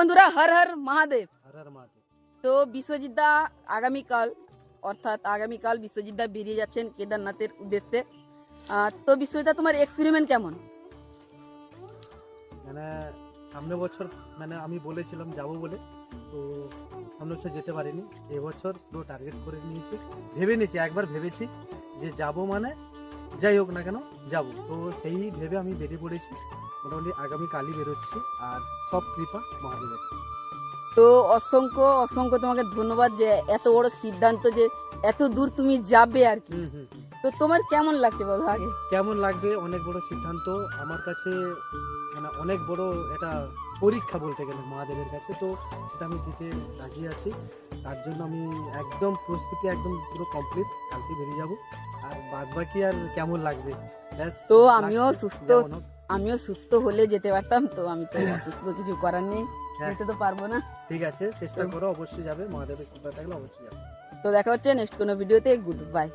বন্ধুরা, হর হর মহাদেব। হর হর মহাদেব। তো বিশ্বজিৎ দা আগামীকাল বিশ্বজিৎ দা বেরিয়ে যাচ্ছেন কেদারনাথের উদ্দেশ্যে। তো বিশ্বজিৎ দা, তোমার এক্সপেরিমেন্ট কেমন? মানে সামনে বছর মানে আমি বলেছিলাম যাব বলে, তো সামনে বছর যেতে পারিনি। এবছর পুরো টার্গেট করে নিয়েছি, ভেবে নিয়েছি, একবার ভেবেছি যে যাব, মানে যাই হোক না কেন যাব। তো সেই ভেবে আমি বেরিয়ে পড়েছি। মোটামুটি আগামীকালই বেরোচ্ছি, আর সব কৃপা মহাদেবের। তো অসংখ্য অসংখ্য তোমাকে ধন্যবাদ যে এত বড় সিদ্ধান্ত, যে এত দূর তুমি যাবে আর কি। তো তোমার কেমন লাগছে বলো আগে? কেমন লাগবে? অনেক বড় সিদ্ধান্ত আমার কাছে, মানে অনেক বড় এটা পরীক্ষা বলতে গেলে মহাদেবের কাছে। তো এটা আমি দিতে রাজি আছি, তার জন্য আমি একদম প্রস্তুতি একদম পুরো কমপ্লিট। কালকে বেরিয়ে যাব, আর বাদ বাকি আর কেমন লাগবে। তো আমিও সুস্থ হলে যেতে পারতাম, তো আমি তো অসুস্থ, কিছু করার নেই, যেতে তো পারবো না। ঠিক আছে, চেষ্টা করো, অবশ্যই যাবে, মহাদেবের কৃপা থাকলে অবশ্যই যাবে। তো দেখা হচ্ছে নেক্সট কোনো ভিডিওতে। Good bye.